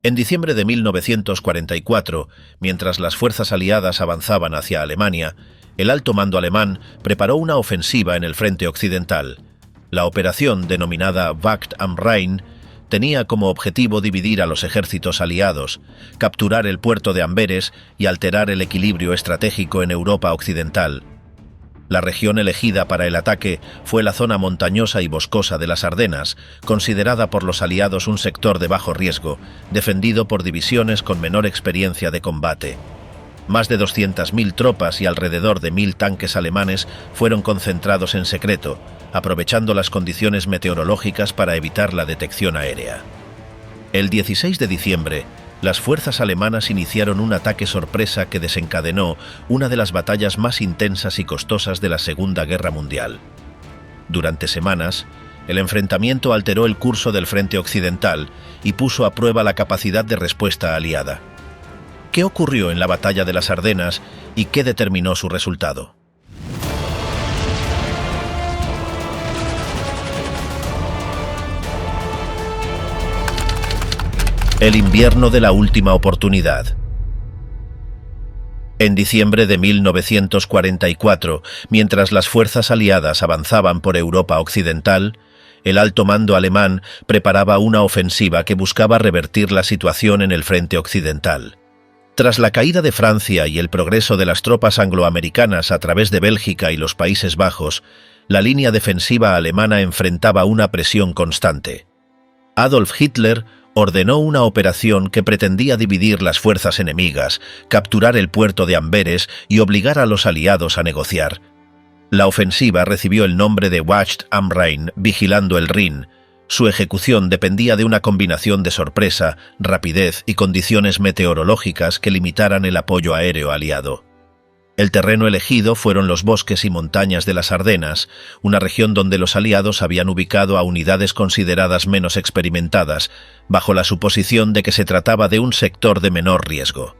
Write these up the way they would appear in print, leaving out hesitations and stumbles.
En diciembre de 1944, mientras las fuerzas aliadas avanzaban hacia Alemania, el alto mando alemán preparó una ofensiva en el frente occidental. La operación, denominada Wacht am Rhein, tenía como objetivo dividir a los ejércitos aliados, capturar el puerto de Amberes y alterar el equilibrio estratégico en Europa occidental. La región elegida para el ataque fue la zona montañosa y boscosa de las Ardenas, considerada por los aliados un sector de bajo riesgo, defendido por divisiones con menor experiencia de combate. Más de 200.000 tropas y alrededor de 1.000 tanques alemanes fueron concentrados en secreto, aprovechando las condiciones meteorológicas para evitar la detección aérea. El 16 de diciembre, las fuerzas alemanas iniciaron un ataque sorpresa que desencadenó una de las batallas más intensas y costosas de la Segunda Guerra Mundial. Durante semanas, el enfrentamiento alteró el curso del frente occidental y puso a prueba la capacidad de respuesta aliada. ¿Qué ocurrió en la batalla de las Ardenas y qué determinó su resultado? El invierno de la última oportunidad. En diciembre de 1944, mientras las fuerzas aliadas avanzaban por Europa occidental, el alto mando alemán preparaba una ofensiva que buscaba revertir la situación en el frente occidental. Tras la caída de Francia y el progreso de las tropas angloamericanas a través de Bélgica y los Países Bajos, la línea defensiva alemana enfrentaba una presión constante. Adolf Hitler ordenó una operación que pretendía dividir las fuerzas enemigas, capturar el puerto de Amberes y obligar a los aliados a negociar. La ofensiva recibió el nombre de Wacht am Rhein, vigilando el Rin. Su ejecución dependía de una combinación de sorpresa, rapidez y condiciones meteorológicas que limitaran el apoyo aéreo aliado. El terreno elegido fueron los bosques y montañas de las Ardenas, una región donde los aliados habían ubicado a unidades consideradas menos experimentadas, bajo la suposición de que se trataba de un sector de menor riesgo.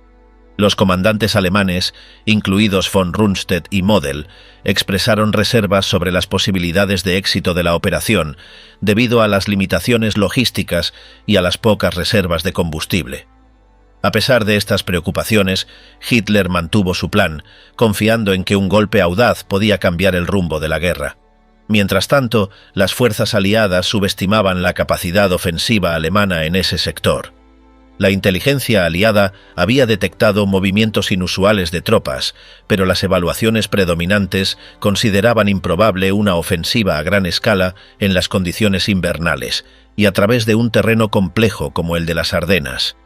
Los comandantes alemanes, incluidos von Rundstedt y Model, expresaron reservas sobre las posibilidades de éxito de la operación, debido a las limitaciones logísticas y a las pocas reservas de combustible. A pesar de estas preocupaciones, Hitler mantuvo su plan, confiando en que un golpe audaz podía cambiar el rumbo de la guerra. Mientras tanto, las fuerzas aliadas subestimaban la capacidad ofensiva alemana en ese sector. La inteligencia aliada había detectado movimientos inusuales de tropas, pero las evaluaciones predominantes consideraban improbable una ofensiva a gran escala en las condiciones invernales y a través de un terreno complejo como el de las Ardenas.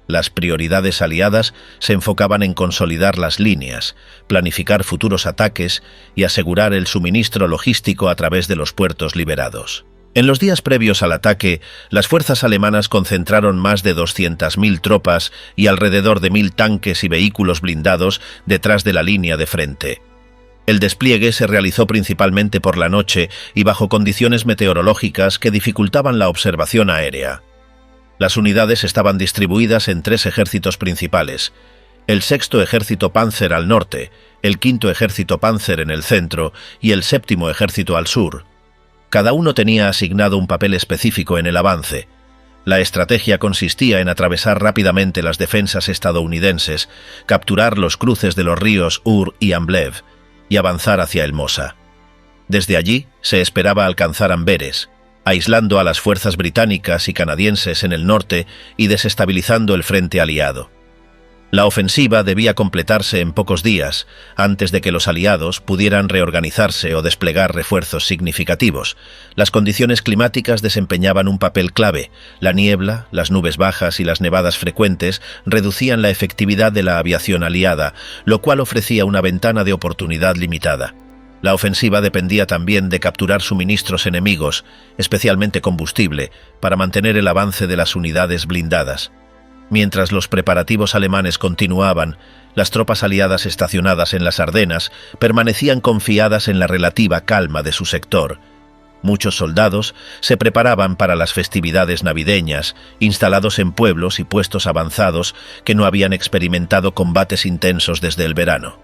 Las prioridades aliadas se enfocaban en consolidar las líneas, planificar futuros ataques y asegurar el suministro logístico a través de los puertos liberados. En los días previos al ataque, las fuerzas alemanas concentraron más de 200.000 tropas y alrededor de 1.000 tanques y vehículos blindados detrás de la línea de frente. El despliegue se realizó principalmente por la noche y bajo condiciones meteorológicas que dificultaban la observación aérea. Las unidades estaban distribuidas en 3 ejércitos principales: el 6º Ejército Panzer al norte, el 5º Ejército Panzer en el centro y el 7º Ejército al sur. Cada uno tenía asignado un papel específico en el avance. La estrategia consistía en atravesar rápidamente las defensas estadounidenses, capturar los cruces de los ríos Ur y Amblev y avanzar hacia el Mosa. Desde allí se esperaba alcanzar Amberes, aislando a las fuerzas británicas y canadienses en el norte y desestabilizando el frente aliado. La ofensiva debía completarse en pocos días, antes de que los aliados pudieran reorganizarse o desplegar refuerzos significativos. Las condiciones climáticas desempeñaban un papel clave. La niebla, las nubes bajas y las nevadas frecuentes reducían la efectividad de la aviación aliada, lo cual ofrecía una ventana de oportunidad limitada. La ofensiva dependía también de capturar suministros enemigos, especialmente combustible, para mantener el avance de las unidades blindadas. Mientras los preparativos alemanes continuaban, las tropas aliadas estacionadas en las Ardenas permanecían confiadas en la relativa calma de su sector. Muchos soldados se preparaban para las festividades navideñas, instalados en pueblos y puestos avanzados que no habían experimentado combates intensos desde el verano.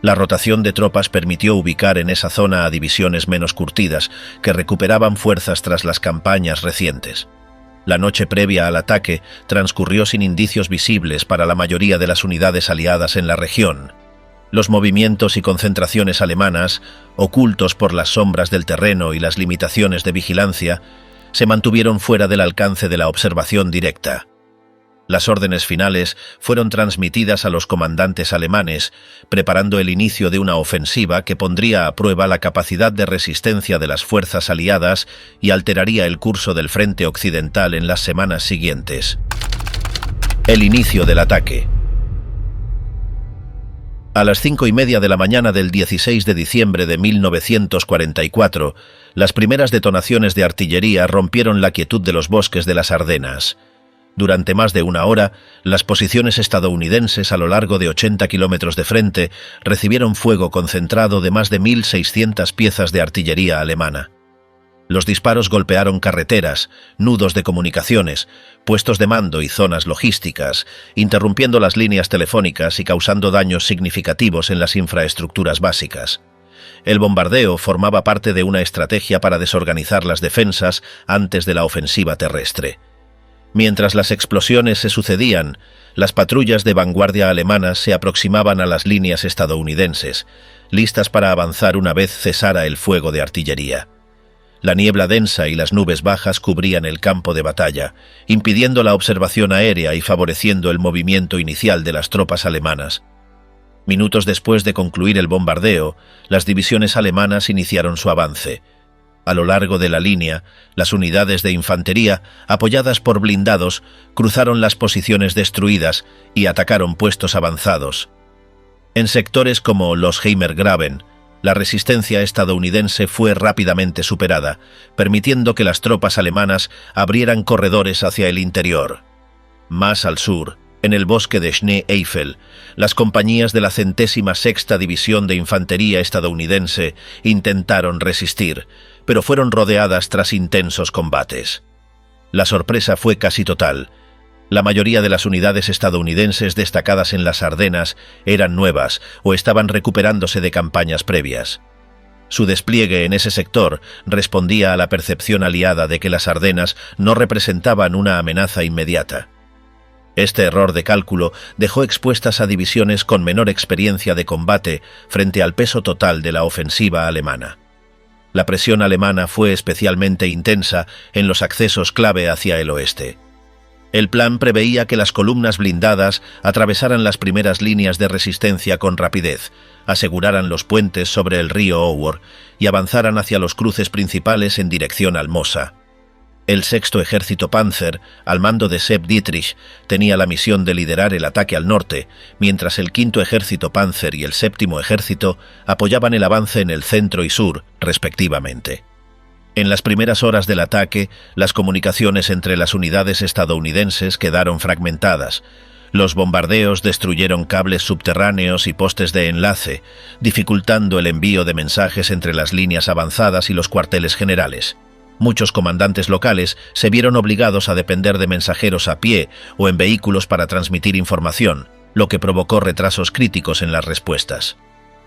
La rotación de tropas permitió ubicar en esa zona a divisiones menos curtidas, que recuperaban fuerzas tras las campañas recientes. La noche previa al ataque transcurrió sin indicios visibles para la mayoría de las unidades aliadas en la región. Los movimientos y concentraciones alemanas, ocultos por las sombras del terreno y las limitaciones de vigilancia, se mantuvieron fuera del alcance de la observación directa. Las órdenes finales fueron transmitidas a los comandantes alemanes, preparando el inicio de una ofensiva que pondría a prueba la capacidad de resistencia de las fuerzas aliadas y alteraría el curso del frente occidental en las semanas siguientes. El inicio del ataque. A las 5:30 de la mañana del 16 de diciembre de 1944, las primeras detonaciones de artillería rompieron la quietud de los bosques de las Ardenas. Durante más de una hora, las posiciones estadounidenses a lo largo de 80 kilómetros de frente recibieron fuego concentrado de más de 1.600 piezas de artillería alemana. Los disparos golpearon carreteras, nudos de comunicaciones, puestos de mando y zonas logísticas, interrumpiendo las líneas telefónicas y causando daños significativos en las infraestructuras básicas. El bombardeo formaba parte de una estrategia para desorganizar las defensas antes de la ofensiva terrestre. Mientras las explosiones se sucedían, las patrullas de vanguardia alemanas se aproximaban a las líneas estadounidenses, listas para avanzar una vez cesara el fuego de artillería. La niebla densa y las nubes bajas cubrían el campo de batalla, impidiendo la observación aérea y favoreciendo el movimiento inicial de las tropas alemanas. Minutos después de concluir el bombardeo, las divisiones alemanas iniciaron su avance. A lo largo de la línea, las unidades de infantería, apoyadas por blindados, cruzaron las posiciones destruidas y atacaron puestos avanzados. En sectores como los Heimergraben, la resistencia estadounidense fue rápidamente superada, permitiendo que las tropas alemanas abrieran corredores hacia el interior. Más al sur, en el bosque de Schnee-Eifel, las compañías de la 106ª División de Infantería estadounidense intentaron resistir, pero fueron rodeadas tras intensos combates. La sorpresa fue casi total. La mayoría de las unidades estadounidenses destacadas en las Ardenas eran nuevas o estaban recuperándose de campañas previas. Su despliegue en ese sector respondía a la percepción aliada de que las Ardenas no representaban una amenaza inmediata. Este error de cálculo dejó expuestas a divisiones con menor experiencia de combate frente al peso total de la ofensiva alemana. La presión alemana fue especialmente intensa en los accesos clave hacia el oeste. El plan preveía que las columnas blindadas atravesaran las primeras líneas de resistencia con rapidez, aseguraran los puentes sobre el río Ower y avanzaran hacia los cruces principales en dirección al Mosa. El 6º Ejército Panzer, al mando de Sepp Dietrich, tenía la misión de liderar el ataque al norte, mientras el 5º Ejército Panzer y el 7º Ejército apoyaban el avance en el centro y sur, respectivamente. En las primeras horas del ataque, las comunicaciones entre las unidades estadounidenses quedaron fragmentadas. Los bombardeos destruyeron cables subterráneos y postes de enlace, dificultando el envío de mensajes entre las líneas avanzadas y los cuarteles generales. Muchos comandantes locales se vieron obligados a depender de mensajeros a pie o en vehículos para transmitir información, lo que provocó retrasos críticos en las respuestas.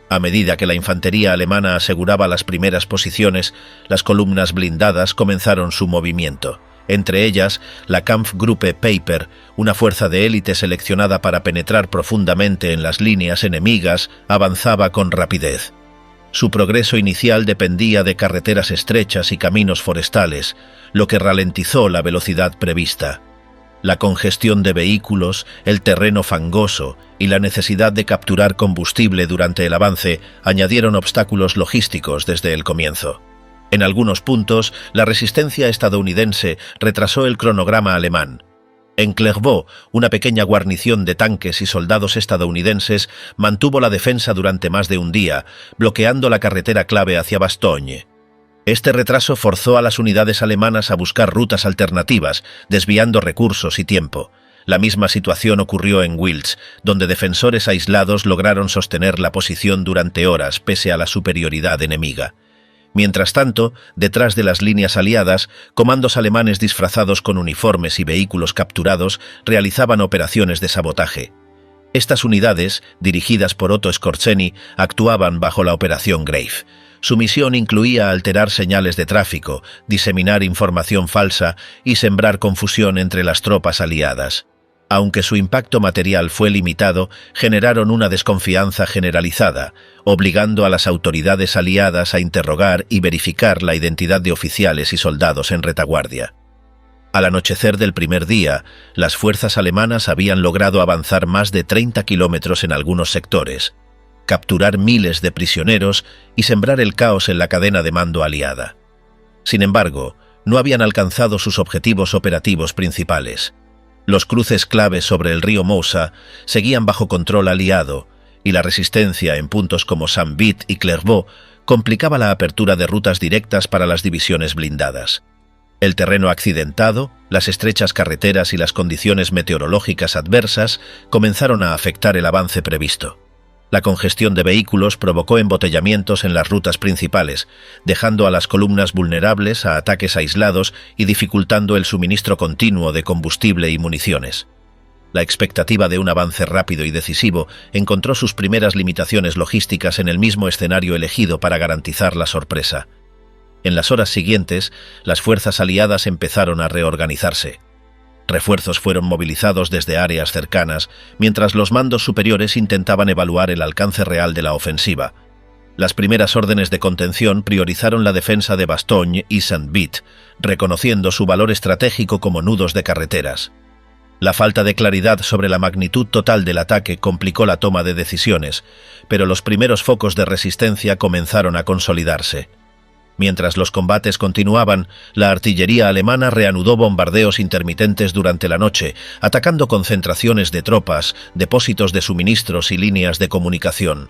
A medida que la infantería alemana aseguraba las primeras posiciones, las columnas blindadas comenzaron su movimiento. Entre ellas, la Kampfgruppe Peiper, una fuerza de élite seleccionada para penetrar profundamente en las líneas enemigas, avanzaba con rapidez. Su progreso inicial dependía de carreteras estrechas y caminos forestales, lo que ralentizó la velocidad prevista. La congestión de vehículos, el terreno fangoso y la necesidad de capturar combustible durante el avance añadieron obstáculos logísticos desde el comienzo. En algunos puntos, la resistencia estadounidense retrasó el cronograma alemán. En Clairvaux, una pequeña guarnición de tanques y soldados estadounidenses mantuvo la defensa durante más de un día, bloqueando la carretera clave hacia Bastogne. Este retraso forzó a las unidades alemanas a buscar rutas alternativas, desviando recursos y tiempo. La misma situación ocurrió en Wiltz, donde defensores aislados lograron sostener la posición durante horas pese a la superioridad enemiga. Mientras tanto, detrás de las líneas aliadas, comandos alemanes disfrazados con uniformes y vehículos capturados realizaban operaciones de sabotaje. Estas unidades, dirigidas por Otto Skorzeny, actuaban bajo la Operación Grave. Su misión incluía alterar señales de tráfico, diseminar información falsa y sembrar confusión entre las tropas aliadas. Aunque su impacto material fue limitado, generaron una desconfianza generalizada, obligando a las autoridades aliadas a interrogar y verificar la identidad de oficiales y soldados en retaguardia. Al anochecer del primer día, las fuerzas alemanas habían logrado avanzar más de 30 kilómetros en algunos sectores, capturar miles de prisioneros y sembrar el caos en la cadena de mando aliada. Sin embargo, no habían alcanzado sus objetivos operativos principales. Los cruces claves sobre el río Mosa seguían bajo control aliado, y la resistencia en puntos como Saint-Vith y Clairvaux complicaba la apertura de rutas directas para las divisiones blindadas. El terreno accidentado, las estrechas carreteras y las condiciones meteorológicas adversas comenzaron a afectar el avance previsto. La congestión de vehículos provocó embotellamientos en las rutas principales, dejando a las columnas vulnerables a ataques aislados y dificultando el suministro continuo de combustible y municiones. La expectativa de un avance rápido y decisivo encontró sus primeras limitaciones logísticas en el mismo escenario elegido para garantizar la sorpresa. En las horas siguientes, las fuerzas aliadas empezaron a reorganizarse. Refuerzos fueron movilizados desde áreas cercanas, mientras los mandos superiores intentaban evaluar el alcance real de la ofensiva. Las primeras órdenes de contención priorizaron la defensa de Bastogne y Saint-Vith, reconociendo su valor estratégico como nudos de carreteras. La falta de claridad sobre la magnitud total del ataque complicó la toma de decisiones, pero los primeros focos de resistencia comenzaron a consolidarse. Mientras los combates continuaban, la artillería alemana reanudó bombardeos intermitentes durante la noche, atacando concentraciones de tropas, depósitos de suministros y líneas de comunicación.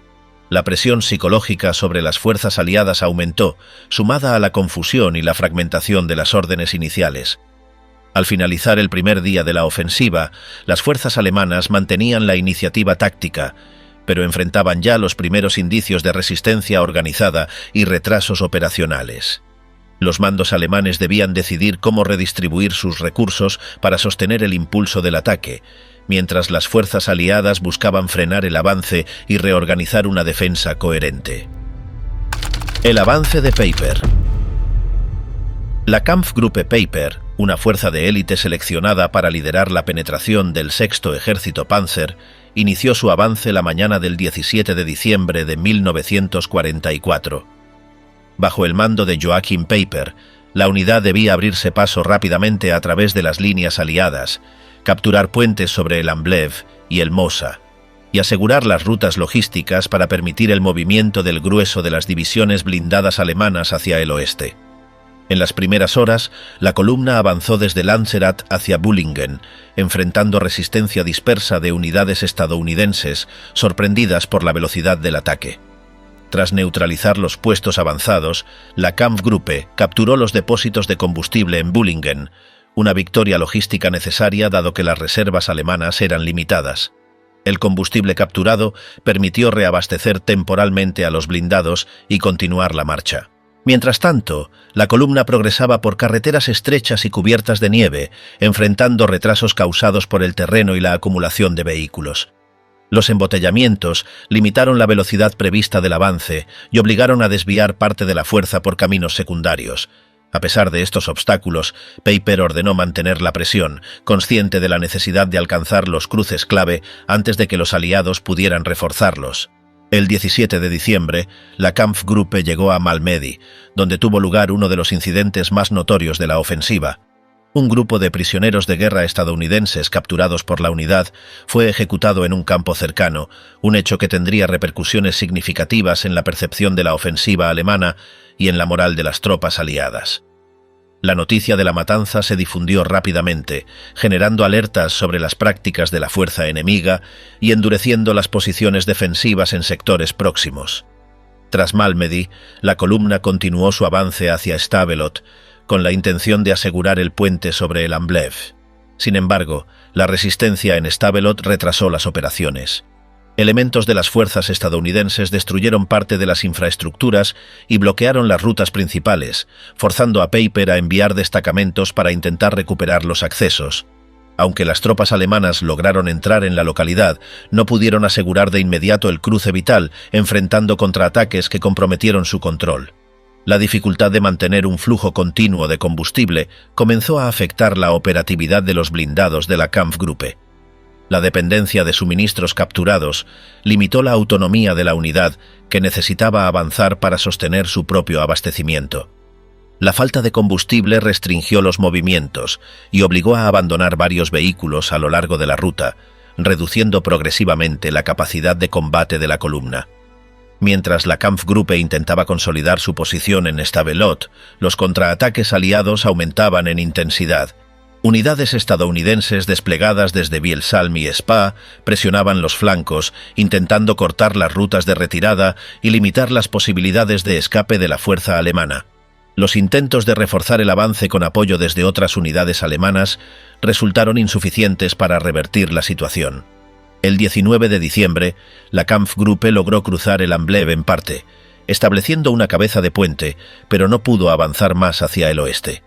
La presión psicológica sobre las fuerzas aliadas aumentó, sumada a la confusión y la fragmentación de las órdenes iniciales. Al finalizar el primer día de la ofensiva, las fuerzas alemanas mantenían la iniciativa táctica, pero enfrentaban ya los primeros indicios de resistencia organizada y retrasos operacionales. Los mandos alemanes debían decidir cómo redistribuir sus recursos para sostener el impulso del ataque, mientras las fuerzas aliadas buscaban frenar el avance y reorganizar una defensa coherente. El avance de Peiper. La Kampfgruppe Peiper, una fuerza de élite seleccionada para liderar la penetración del 6º Ejército Panzer, inició su avance la mañana del 17 de diciembre de 1944. Bajo el mando de Joachim Peiper, la unidad debía abrirse paso rápidamente a través de las líneas aliadas, capturar puentes sobre el Amblève y el Mosa, y asegurar las rutas logísticas para permitir el movimiento del grueso de las divisiones blindadas alemanas hacia el oeste. En las primeras horas, la columna avanzó desde Lanzerat hacia Bullingen, enfrentando resistencia dispersa de unidades estadounidenses, sorprendidas por la velocidad del ataque. Tras neutralizar los puestos avanzados, la Kampfgruppe capturó los depósitos de combustible en Bullingen, una victoria logística necesaria dado que las reservas alemanas eran limitadas. El combustible capturado permitió reabastecer temporalmente a los blindados y continuar la marcha. Mientras tanto, la columna progresaba por carreteras estrechas y cubiertas de nieve, enfrentando retrasos causados por el terreno y la acumulación de vehículos. Los embotellamientos limitaron la velocidad prevista del avance y obligaron a desviar parte de la fuerza por caminos secundarios. A pesar de estos obstáculos, Peiper ordenó mantener la presión, consciente de la necesidad de alcanzar los cruces clave antes de que los aliados pudieran reforzarlos. El 17 de diciembre, la Kampfgruppe llegó a Malmedy, donde tuvo lugar uno de los incidentes más notorios de la ofensiva. Un grupo de prisioneros de guerra estadounidenses capturados por la unidad fue ejecutado en un campo cercano, un hecho que tendría repercusiones significativas en la percepción de la ofensiva alemana y en la moral de las tropas aliadas. La noticia de la matanza se difundió rápidamente, generando alertas sobre las prácticas de la fuerza enemiga y endureciendo las posiciones defensivas en sectores próximos. Tras Malmedy, la columna continuó su avance hacia Stavelot, con la intención de asegurar el puente sobre el Amblève. Sin embargo, la resistencia en Stavelot retrasó las operaciones. Elementos de las fuerzas estadounidenses destruyeron parte de las infraestructuras y bloquearon las rutas principales, forzando a Peiper a enviar destacamentos para intentar recuperar los accesos. Aunque las tropas alemanas lograron entrar en la localidad, no pudieron asegurar de inmediato el cruce vital, enfrentando contraataques que comprometieron su control. La dificultad de mantener un flujo continuo de combustible comenzó a afectar la operatividad de los blindados de la Kampfgruppe. La dependencia de suministros capturados limitó la autonomía de la unidad, que necesitaba avanzar para sostener su propio abastecimiento. La falta de combustible restringió los movimientos y obligó a abandonar varios vehículos a lo largo de la ruta, reduciendo progresivamente la capacidad de combate de la columna. Mientras la Kampfgruppe intentaba consolidar su posición en Stavelot, los contraataques aliados aumentaban en intensidad. Unidades estadounidenses desplegadas desde Bielsalm y Spa presionaban los flancos, intentando cortar las rutas de retirada y limitar las posibilidades de escape de la fuerza alemana. Los intentos de reforzar el avance con apoyo desde otras unidades alemanas resultaron insuficientes para revertir la situación. El 19 de diciembre, la Kampfgruppe logró cruzar el Amblev en parte, estableciendo una cabeza de puente, pero no pudo avanzar más hacia el oeste.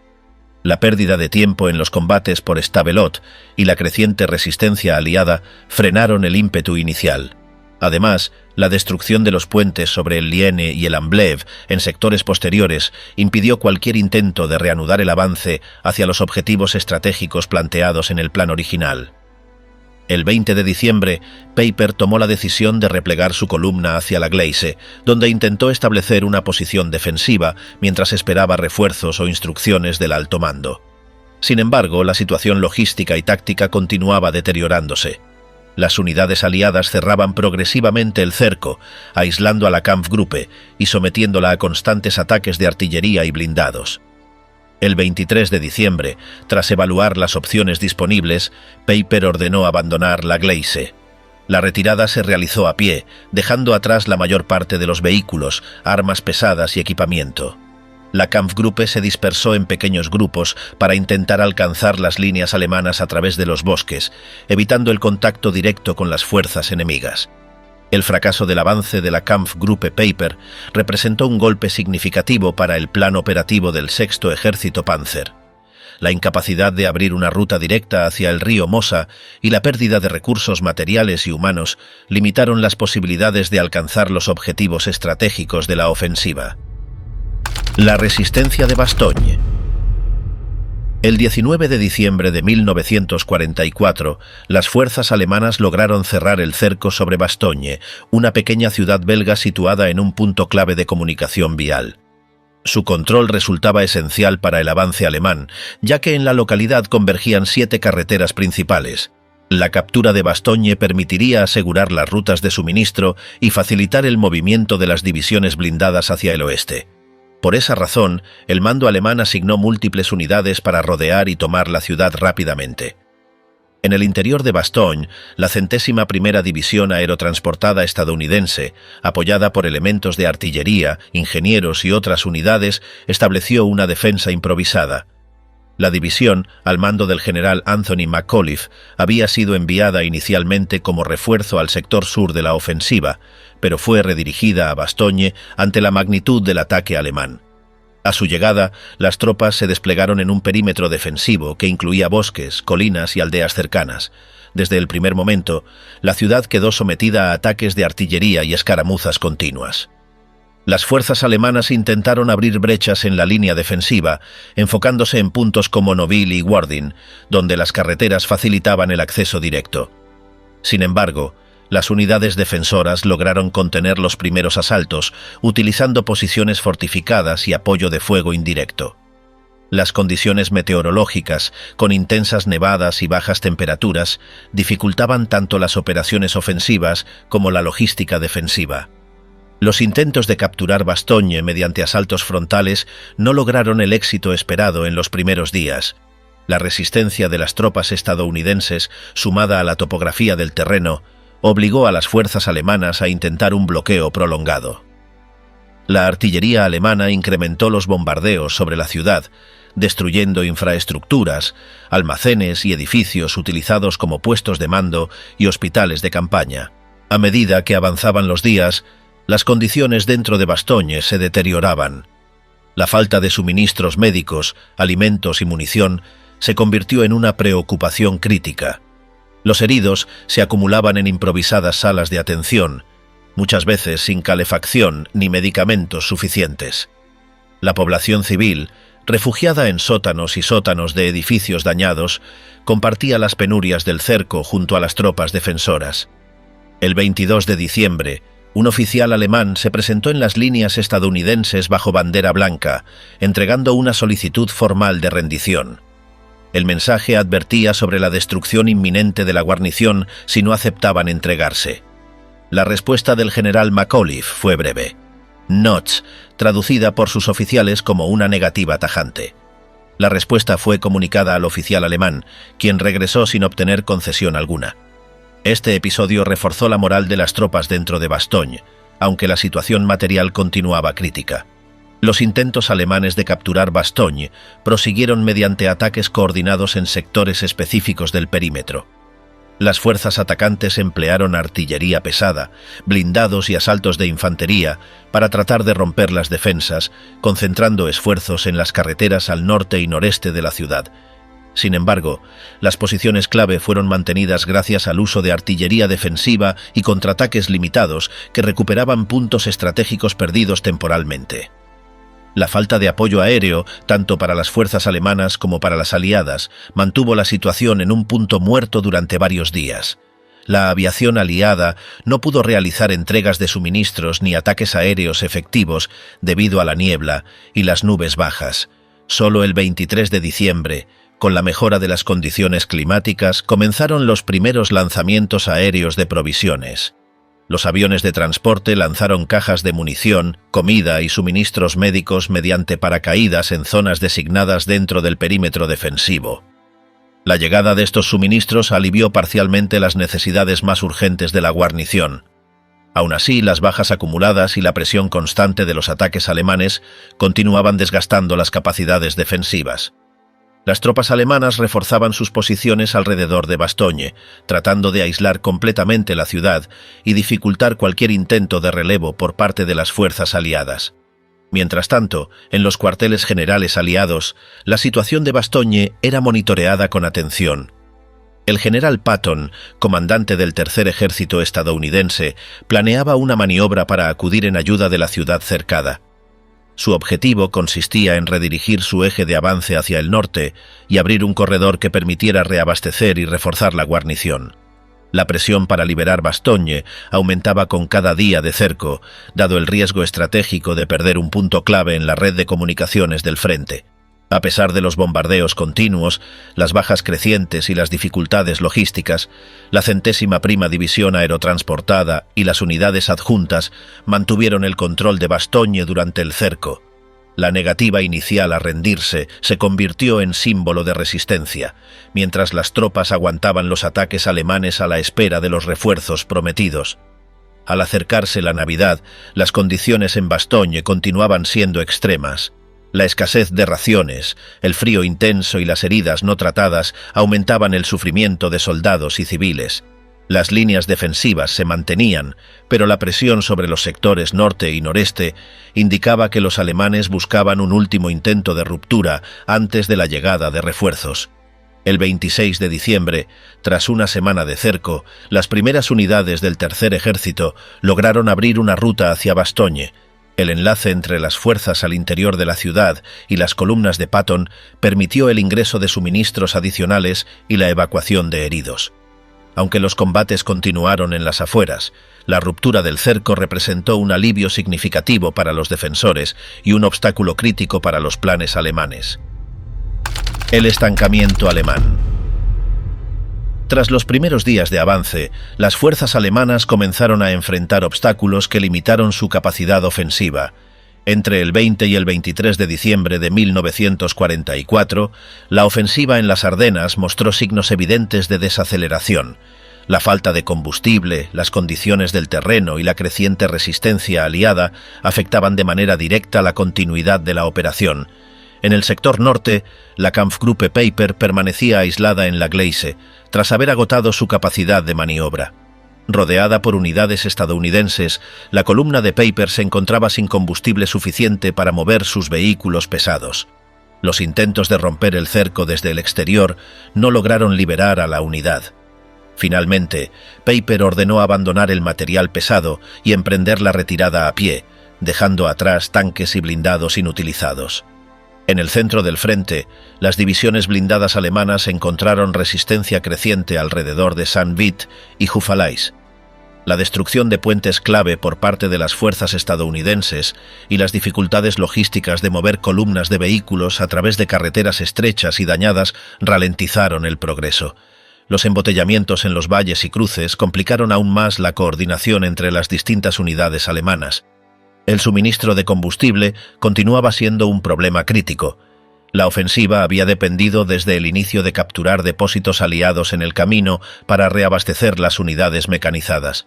La pérdida de tiempo en los combates por Stavelot y la creciente resistencia aliada frenaron el ímpetu inicial. Además, la destrucción de los puentes sobre el Liene y el Amblev en sectores posteriores impidió cualquier intento de reanudar el avance hacia los objetivos estratégicos planteados en el plan original. El 20 de diciembre, Peiper tomó la decisión de replegar su columna hacia la Gleise, donde intentó establecer una posición defensiva mientras esperaba refuerzos o instrucciones del alto mando. Sin embargo, la situación logística y táctica continuaba deteriorándose. Las unidades aliadas cerraban progresivamente el cerco, aislando a la Kampfgruppe y sometiéndola a constantes ataques de artillería y blindados. El 23 de diciembre, tras evaluar las opciones disponibles, Peiper ordenó abandonar la Gleise. La retirada se realizó a pie, dejando atrás la mayor parte de los vehículos, armas pesadas y equipamiento. La Kampfgruppe se dispersó en pequeños grupos para intentar alcanzar las líneas alemanas a través de los bosques, evitando el contacto directo con las fuerzas enemigas. El fracaso del avance de la Kampfgruppe Peiper representó un golpe significativo para el plan operativo del Sexto Ejército Panzer. La incapacidad de abrir una ruta directa hacia el río Mosa y la pérdida de recursos materiales y humanos limitaron las posibilidades de alcanzar los objetivos estratégicos de la ofensiva. La resistencia de Bastogne. El 19 de diciembre de 1944, las fuerzas alemanas lograron cerrar el cerco sobre Bastogne, una pequeña ciudad belga situada en un punto clave de comunicación vial. Su control resultaba esencial para el avance alemán, ya que en la localidad convergían 7 carreteras principales. La captura de Bastogne permitiría asegurar las rutas de suministro y facilitar el movimiento de las divisiones blindadas hacia el oeste. Por esa razón, el mando alemán asignó múltiples unidades para rodear y tomar la ciudad rápidamente. En el interior de Bastogne, la 101ª División Aerotransportada estadounidense, apoyada por elementos de artillería, ingenieros y otras unidades, estableció una defensa improvisada. La división, al mando del general Anthony McAuliffe, había sido enviada inicialmente como refuerzo al sector sur de la ofensiva, pero fue redirigida a Bastogne ante la magnitud del ataque alemán. A su llegada, las tropas se desplegaron en un perímetro defensivo que incluía bosques, colinas y aldeas cercanas. Desde el primer momento, la ciudad quedó sometida a ataques de artillería y escaramuzas continuas. Las fuerzas alemanas intentaron abrir brechas en la línea defensiva, enfocándose en puntos como Noville y Wardin, donde las carreteras facilitaban el acceso directo. Sin embargo, las unidades defensoras lograron contener los primeros asaltos, utilizando posiciones fortificadas y apoyo de fuego indirecto. Las condiciones meteorológicas, con intensas nevadas y bajas temperaturas, dificultaban tanto las operaciones ofensivas como la logística defensiva. Los intentos de capturar Bastogne mediante asaltos frontales no lograron el éxito esperado en los primeros días. La resistencia de las tropas estadounidenses, sumada a la topografía del terreno, obligó a las fuerzas alemanas a intentar un bloqueo prolongado. La artillería alemana incrementó los bombardeos sobre la ciudad, destruyendo infraestructuras, almacenes y edificios utilizados como puestos de mando y hospitales de campaña. A medida que avanzaban los días, las condiciones dentro de Bastogne se deterioraban. La falta de suministros médicos, alimentos y munición se convirtió en una preocupación crítica. Los heridos se acumulaban en improvisadas salas de atención, muchas veces sin calefacción ni medicamentos suficientes. La población civil, refugiada en sótanos y sótanos de edificios dañados, compartía las penurias del cerco junto a las tropas defensoras. El 22 de diciembre, un oficial alemán se presentó en las líneas estadounidenses bajo bandera blanca, entregando una solicitud formal de rendición. El mensaje advertía sobre la destrucción inminente de la guarnición si no aceptaban entregarse. La respuesta del general McAuliffe fue breve. Notch, traducida por sus oficiales como una negativa tajante. La respuesta fue comunicada al oficial alemán, quien regresó sin obtener concesión alguna. Este episodio reforzó la moral de las tropas dentro de Bastogne, aunque la situación material continuaba crítica. Los intentos alemanes de capturar Bastogne prosiguieron mediante ataques coordinados en sectores específicos del perímetro. Las fuerzas atacantes emplearon artillería pesada, blindados y asaltos de infantería para tratar de romper las defensas, concentrando esfuerzos en las carreteras al norte y noreste de la ciudad. Sin embargo, las posiciones clave fueron mantenidas gracias al uso de artillería defensiva y contraataques limitados que recuperaban puntos estratégicos perdidos temporalmente. La falta de apoyo aéreo, tanto para las fuerzas alemanas como para las aliadas, mantuvo la situación en un punto muerto durante varios días. La aviación aliada no pudo realizar entregas de suministros ni ataques aéreos efectivos debido a la niebla y las nubes bajas. Solo el 23 de diciembre, con la mejora de las condiciones climáticas, comenzaron los primeros lanzamientos aéreos de provisiones. Los aviones de transporte lanzaron cajas de munición, comida y suministros médicos mediante paracaídas en zonas designadas dentro del perímetro defensivo. La llegada de estos suministros alivió parcialmente las necesidades más urgentes de la guarnición. Aún así, las bajas acumuladas y la presión constante de los ataques alemanes continuaban desgastando las capacidades defensivas. Las tropas alemanas reforzaban sus posiciones alrededor de Bastogne, tratando de aislar completamente la ciudad y dificultar cualquier intento de relevo por parte de las fuerzas aliadas. Mientras tanto, en los cuarteles generales aliados, la situación de Bastogne era monitoreada con atención. El general Patton, comandante del Tercer Ejército estadounidense, planeaba una maniobra para acudir en ayuda de la ciudad cercada. Su objetivo consistía en redirigir su eje de avance hacia el norte y abrir un corredor que permitiera reabastecer y reforzar la guarnición. La presión para liberar Bastogne aumentaba con cada día de cerco, dado el riesgo estratégico de perder un punto clave en la red de comunicaciones del frente. A pesar de los bombardeos continuos, las bajas crecientes y las dificultades logísticas, la 101ª División Aerotransportada y las unidades adjuntas mantuvieron el control de Bastogne durante el cerco. La negativa inicial a rendirse se convirtió en símbolo de resistencia, mientras las tropas aguantaban los ataques alemanes a la espera de los refuerzos prometidos. Al acercarse la Navidad, las condiciones en Bastogne continuaban siendo extremas. La escasez de raciones, el frío intenso y las heridas no tratadas aumentaban el sufrimiento de soldados y civiles. Las líneas defensivas se mantenían, pero la presión sobre los sectores norte y noreste indicaba que los alemanes buscaban un último intento de ruptura antes de la llegada de refuerzos. El 26 de diciembre, tras una semana de cerco, las primeras unidades del Tercer Ejército lograron abrir una ruta hacia Bastogne. El enlace entre las fuerzas al interior de la ciudad y las columnas de Patton permitió el ingreso de suministros adicionales y la evacuación de heridos. Aunque los combates continuaron en las afueras, la ruptura del cerco representó un alivio significativo para los defensores y un obstáculo crítico para los planes alemanes. El estancamiento alemán. Tras los primeros días de avance, las fuerzas alemanas comenzaron a enfrentar obstáculos que limitaron su capacidad ofensiva. Entre el 20 y el 23 de diciembre de 1944, la ofensiva en las Ardenas mostró signos evidentes de desaceleración. La falta de combustible, las condiciones del terreno y la creciente resistencia aliada afectaban de manera directa la continuidad de la operación. En el sector norte, la Kampfgruppe Peiper permanecía aislada en la Gleise, tras haber agotado su capacidad de maniobra. Rodeada por unidades estadounidenses, la columna de Peiper se encontraba sin combustible suficiente para mover sus vehículos pesados. Los intentos de romper el cerco desde el exterior no lograron liberar a la unidad. Finalmente, Peiper ordenó abandonar el material pesado y emprender la retirada a pie, dejando atrás tanques y blindados inutilizados. En el centro del frente, las divisiones blindadas alemanas encontraron resistencia creciente alrededor de Saint-Vith y Houffalize. La destrucción de puentes clave por parte de las fuerzas estadounidenses y las dificultades logísticas de mover columnas de vehículos a través de carreteras estrechas y dañadas ralentizaron el progreso. Los embotellamientos en los valles y cruces complicaron aún más la coordinación entre las distintas unidades alemanas. El suministro de combustible continuaba siendo un problema crítico. La ofensiva había dependido desde el inicio de capturar depósitos aliados en el camino para reabastecer las unidades mecanizadas.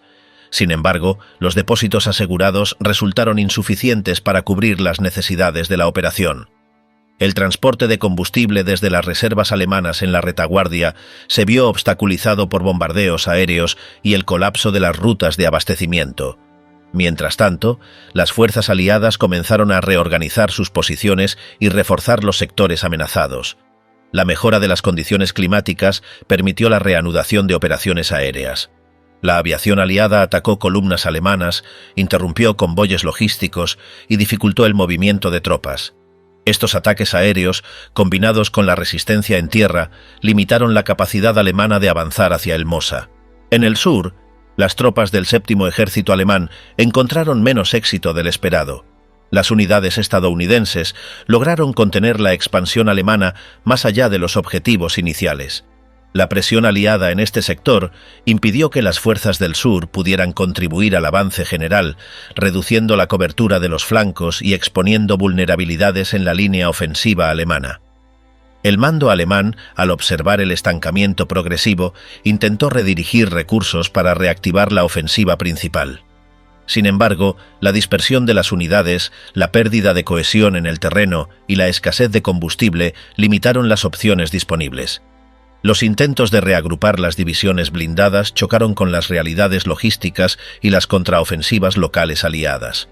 Sin embargo, los depósitos asegurados resultaron insuficientes para cubrir las necesidades de la operación. El transporte de combustible desde las reservas alemanas en la retaguardia se vio obstaculizado por bombardeos aéreos y el colapso de las rutas de abastecimiento. Mientras tanto, las fuerzas aliadas comenzaron a reorganizar sus posiciones y reforzar los sectores amenazados. La mejora de las condiciones climáticas permitió la reanudación de operaciones aéreas. La aviación aliada atacó columnas alemanas, interrumpió convoyes logísticos y dificultó el movimiento de tropas. Estos ataques aéreos, combinados con la resistencia en tierra, limitaron la capacidad alemana de avanzar hacia el Mosa. En el sur, las tropas del Séptimo Ejército alemán encontraron menos éxito del esperado. Las unidades estadounidenses lograron contener la expansión alemana más allá de los objetivos iniciales. La presión aliada en este sector impidió que las fuerzas del sur pudieran contribuir al avance general, reduciendo la cobertura de los flancos y exponiendo vulnerabilidades en la línea ofensiva alemana. El mando alemán, al observar el estancamiento progresivo, intentó redirigir recursos para reactivar la ofensiva principal. Sin embargo, la dispersión de las unidades, la pérdida de cohesión en el terreno y la escasez de combustible limitaron las opciones disponibles. Los intentos de reagrupar las divisiones blindadas chocaron con las realidades logísticas y las contraofensivas locales aliadas.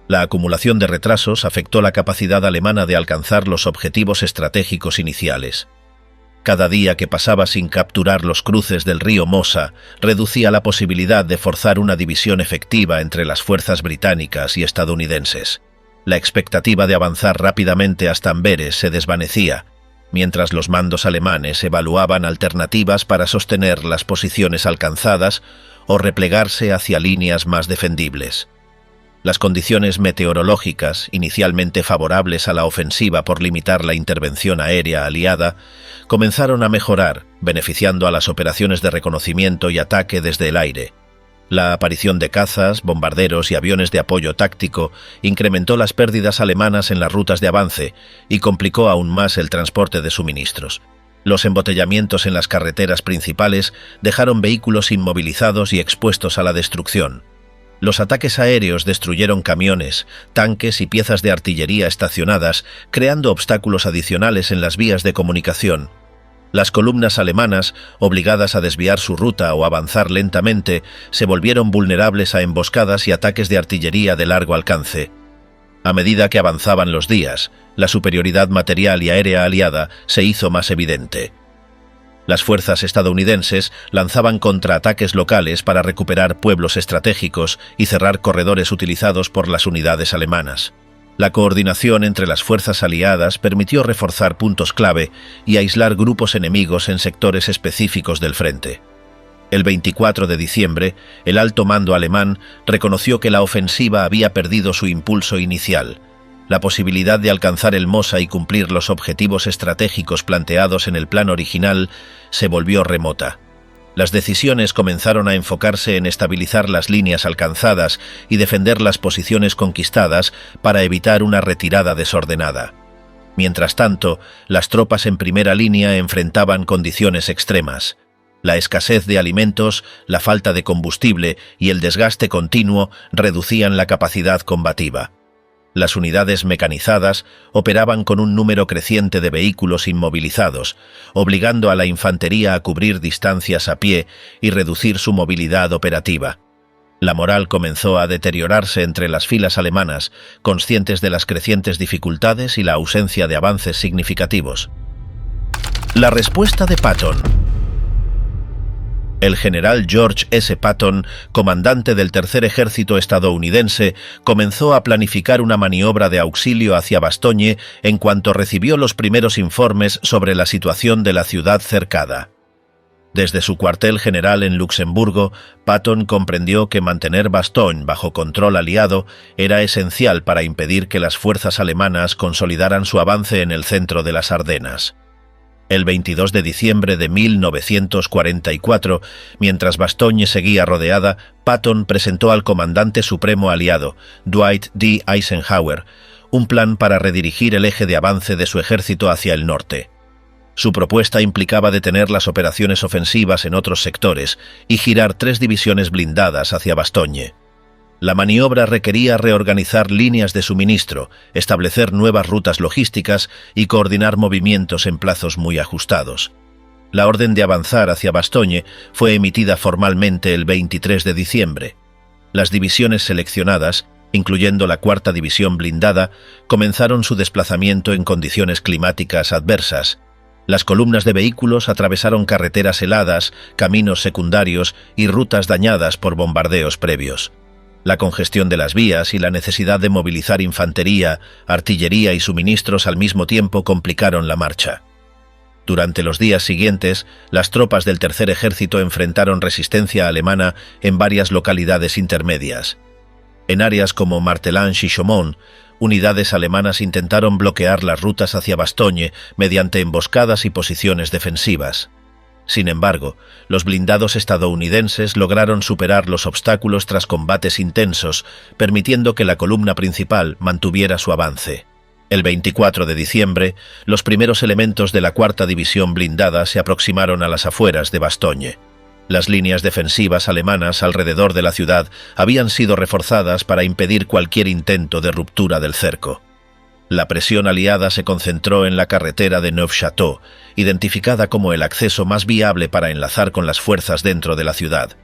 La acumulación de retrasos afectó la capacidad alemana de alcanzar los objetivos estratégicos iniciales. Cada día que pasaba sin capturar los cruces del río Mosa reducía la posibilidad de forzar una división efectiva entre las fuerzas británicas y estadounidenses. La expectativa de avanzar rápidamente hasta Amberes se desvanecía, mientras los mandos alemanes evaluaban alternativas para sostener las posiciones alcanzadas o replegarse hacia líneas más defendibles. Las condiciones meteorológicas, inicialmente favorables a la ofensiva por limitar la intervención aérea aliada, comenzaron a mejorar, beneficiando a las operaciones de reconocimiento y ataque desde el aire. La aparición de cazas, bombarderos y aviones de apoyo táctico incrementó las pérdidas alemanas en las rutas de avance y complicó aún más el transporte de suministros. Los embotellamientos en las carreteras principales dejaron vehículos inmovilizados y expuestos a la destrucción. Los ataques aéreos destruyeron camiones, tanques y piezas de artillería estacionadas, creando obstáculos adicionales en las vías de comunicación. Las columnas alemanas, obligadas a desviar su ruta o avanzar lentamente, se volvieron vulnerables a emboscadas y ataques de artillería de largo alcance. A medida que avanzaban los días, la superioridad material y aérea aliada se hizo más evidente. Las fuerzas estadounidenses lanzaban contraataques locales para recuperar pueblos estratégicos y cerrar corredores utilizados por las unidades alemanas. La coordinación entre las fuerzas aliadas permitió reforzar puntos clave y aislar grupos enemigos en sectores específicos del frente. El 24 de diciembre, el alto mando alemán reconoció que la ofensiva había perdido su impulso inicial. La posibilidad de alcanzar el Mosa y cumplir los objetivos estratégicos planteados en el plan original se volvió remota. Las decisiones comenzaron a enfocarse en estabilizar las líneas alcanzadas y defender las posiciones conquistadas para evitar una retirada desordenada. Mientras tanto, las tropas en primera línea enfrentaban condiciones extremas. La escasez de alimentos, la falta de combustible y el desgaste continuo reducían la capacidad combativa. Las unidades mecanizadas operaban con un número creciente de vehículos inmovilizados, obligando a la infantería a cubrir distancias a pie y reducir su movilidad operativa. La moral comenzó a deteriorarse entre las filas alemanas, conscientes de las crecientes dificultades y la ausencia de avances significativos. La respuesta de Patton. El general George S. Patton, comandante del Tercer Ejército estadounidense, comenzó a planificar una maniobra de auxilio hacia Bastogne en cuanto recibió los primeros informes sobre la situación de la ciudad cercada. Desde su cuartel general en Luxemburgo, Patton comprendió que mantener Bastogne bajo control aliado era esencial para impedir que las fuerzas alemanas consolidaran su avance en el centro de las Ardenas. El 22 de diciembre de 1944, mientras Bastogne seguía rodeada, Patton presentó al comandante supremo aliado, Dwight D. Eisenhower, un plan para redirigir el eje de avance de su ejército hacia el norte. Su propuesta implicaba detener las operaciones ofensivas en otros sectores y girar 3 divisiones blindadas hacia Bastogne. La maniobra requería reorganizar líneas de suministro, establecer nuevas rutas logísticas y coordinar movimientos en plazos muy ajustados. La orden de avanzar hacia Bastogne fue emitida formalmente el 23 de diciembre. Las divisiones seleccionadas, incluyendo la 4ª División Blindada, comenzaron su desplazamiento en condiciones climáticas adversas. Las columnas de vehículos atravesaron carreteras heladas, caminos secundarios y rutas dañadas por bombardeos previos. La congestión de las vías y la necesidad de movilizar infantería, artillería y suministros al mismo tiempo complicaron la marcha. Durante los días siguientes, las tropas del Tercer Ejército enfrentaron resistencia alemana en varias localidades intermedias. En áreas como Martelange y Chaumont, unidades alemanas intentaron bloquear las rutas hacia Bastogne mediante emboscadas y posiciones defensivas. Sin embargo, los blindados estadounidenses lograron superar los obstáculos tras combates intensos, permitiendo que la columna principal mantuviera su avance. El 24 de diciembre, los primeros elementos de la 4ª División Blindada se aproximaron a las afueras de Bastogne. Las líneas defensivas alemanas alrededor de la ciudad habían sido reforzadas para impedir cualquier intento de ruptura del cerco. La presión aliada se concentró en la carretera de Neufchâteau, identificada como el acceso más viable para enlazar con las fuerzas dentro de la ciudad.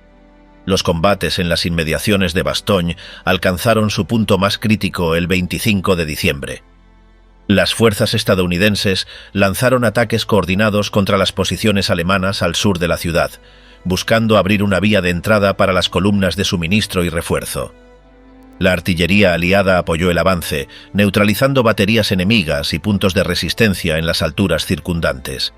Los combates en las inmediaciones de Bastogne alcanzaron su punto más crítico el 25 de diciembre. Las fuerzas estadounidenses lanzaron ataques coordinados contra las posiciones alemanas al sur de la ciudad, buscando abrir una vía de entrada para las columnas de suministro y refuerzo. La artillería aliada apoyó el avance, neutralizando baterías enemigas y puntos de resistencia en las alturas circundantes.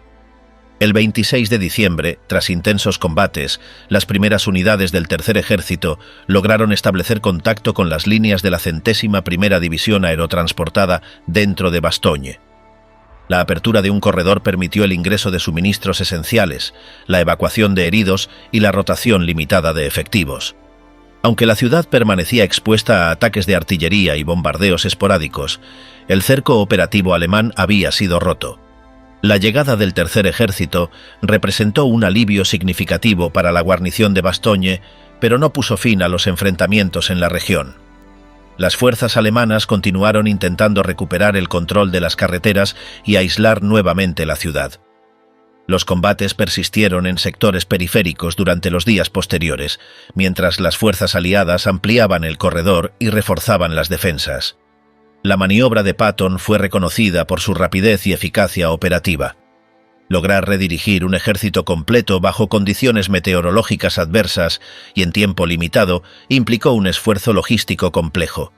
El 26 de diciembre, tras intensos combates, las primeras unidades del Tercer Ejército lograron establecer contacto con las líneas de la 101ª División Aerotransportada dentro de Bastogne. La apertura de un corredor permitió el ingreso de suministros esenciales, la evacuación de heridos y la rotación limitada de efectivos. Aunque la ciudad permanecía expuesta a ataques de artillería y bombardeos esporádicos, el cerco operativo alemán había sido roto. La llegada del Tercer Ejército representó un alivio significativo para la guarnición de Bastogne, pero no puso fin a los enfrentamientos en la región. Las fuerzas alemanas continuaron intentando recuperar el control de las carreteras y aislar nuevamente la ciudad. Los combates persistieron en sectores periféricos durante los días posteriores, mientras las fuerzas aliadas ampliaban el corredor y reforzaban las defensas. La maniobra de Patton fue reconocida por su rapidez y eficacia operativa. Lograr redirigir un ejército completo bajo condiciones meteorológicas adversas y en tiempo limitado implicó un esfuerzo logístico complejo.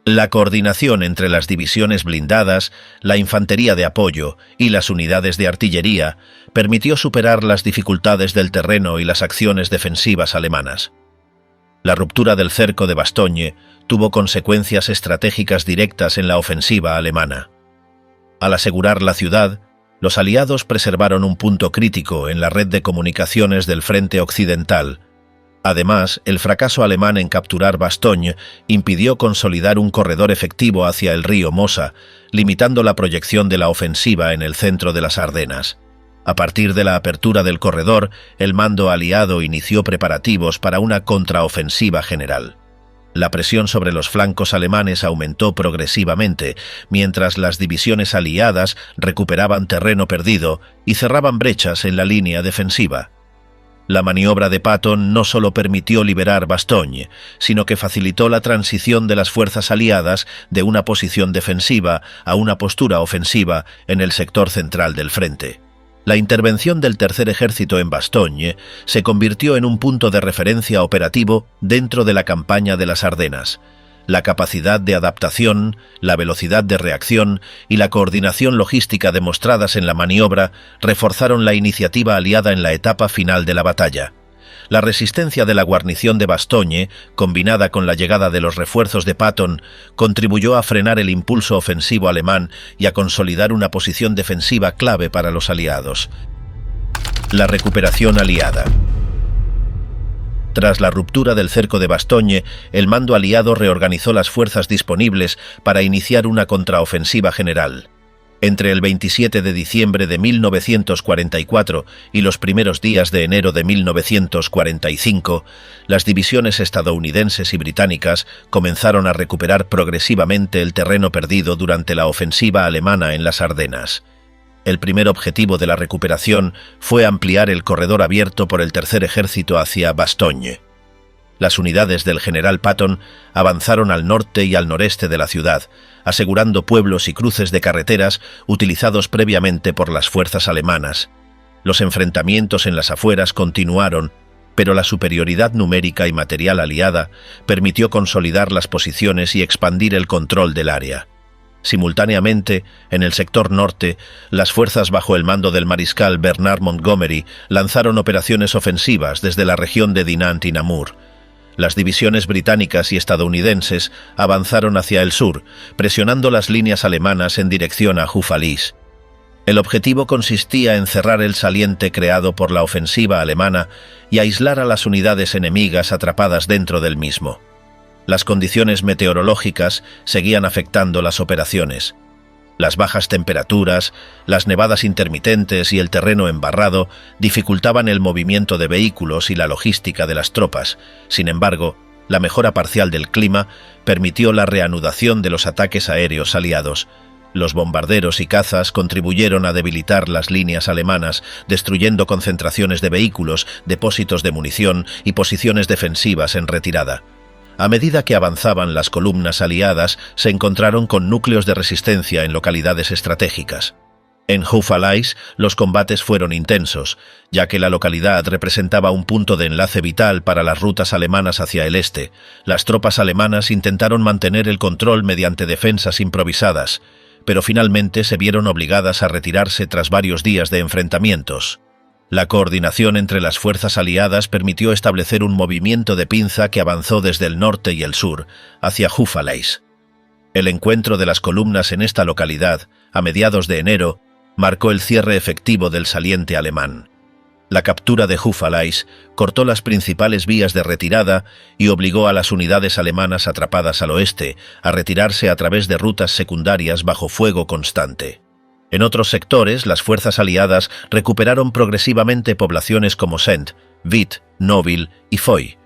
La coordinación entre las divisiones blindadas, la infantería de apoyo y las unidades de artillería permitió superar las dificultades del terreno y las acciones defensivas alemanas. La ruptura del cerco de Bastogne tuvo consecuencias estratégicas directas en la ofensiva alemana. Al asegurar la ciudad, los aliados preservaron un punto crítico en la red de comunicaciones del frente occidental. Además, el fracaso alemán en capturar Bastogne impidió consolidar un corredor efectivo hacia el río Mosa, limitando la proyección de la ofensiva en el centro de las Ardenas. A partir de la apertura del corredor, el mando aliado inició preparativos para una contraofensiva general. La presión sobre los flancos alemanes aumentó progresivamente, mientras las divisiones aliadas recuperaban terreno perdido y cerraban brechas en la línea defensiva. La maniobra de Patton no solo permitió liberar Bastogne, sino que facilitó la transición de las fuerzas aliadas de una posición defensiva a una postura ofensiva en el sector central del frente. La intervención del Tercer Ejército en Bastogne se convirtió en un punto de referencia operativo dentro de la campaña de las Ardenas. La capacidad de adaptación, la velocidad de reacción y la coordinación logística demostradas en la maniobra reforzaron la iniciativa aliada en la etapa final de la batalla. La resistencia de la guarnición de Bastogne, combinada con la llegada de los refuerzos de Patton, contribuyó a frenar el impulso ofensivo alemán y a consolidar una posición defensiva clave para los aliados. La recuperación aliada. Tras la ruptura del cerco de Bastogne, el mando aliado reorganizó las fuerzas disponibles para iniciar una contraofensiva general. Entre el 27 de diciembre de 1944 y los primeros días de enero de 1945, las divisiones estadounidenses y británicas comenzaron a recuperar progresivamente el terreno perdido durante la ofensiva alemana en las Ardenas. El primer objetivo de la recuperación fue ampliar el corredor abierto por el Tercer Ejército hacia Bastogne. Las unidades del general Patton avanzaron al norte y al noreste de la ciudad, asegurando pueblos y cruces de carreteras utilizados previamente por las fuerzas alemanas. Los enfrentamientos en las afueras continuaron, pero la superioridad numérica y material aliada permitió consolidar las posiciones y expandir el control del área. Simultáneamente, en el sector norte, las fuerzas bajo el mando del mariscal Bernard Montgomery lanzaron operaciones ofensivas desde la región de Dinant y Namur. Las divisiones británicas y estadounidenses avanzaron hacia el sur, presionando las líneas alemanas en dirección a Houffalize. El objetivo consistía en cerrar el saliente creado por la ofensiva alemana y aislar a las unidades enemigas atrapadas dentro del mismo. Las condiciones meteorológicas seguían afectando las operaciones. Las bajas temperaturas, las nevadas intermitentes y el terreno embarrado dificultaban el movimiento de vehículos y la logística de las tropas. Sin embargo, la mejora parcial del clima permitió la reanudación de los ataques aéreos aliados. Los bombarderos y cazas contribuyeron a debilitar las líneas alemanas, destruyendo concentraciones de vehículos, depósitos de munición y posiciones defensivas en retirada. A medida que avanzaban, las columnas aliadas se encontraron con núcleos de resistencia en localidades estratégicas. En Houffalize, los combates fueron intensos, ya que la localidad representaba un punto de enlace vital para las rutas alemanas hacia el este. Las tropas alemanas intentaron mantener el control mediante defensas improvisadas, pero finalmente se vieron obligadas a retirarse tras varios días de enfrentamientos. La coordinación entre las fuerzas aliadas permitió establecer un movimiento de pinza que avanzó desde el norte y el sur, hacia Houffalize. El encuentro de las columnas en esta localidad, a mediados de enero, marcó el cierre efectivo del saliente alemán. La captura de Houffalize cortó las principales vías de retirada y obligó a las unidades alemanas atrapadas al oeste a retirarse a través de rutas secundarias bajo fuego constante. En otros sectores, las fuerzas aliadas recuperaron progresivamente poblaciones como Saint, Witt, Nouville y Foy.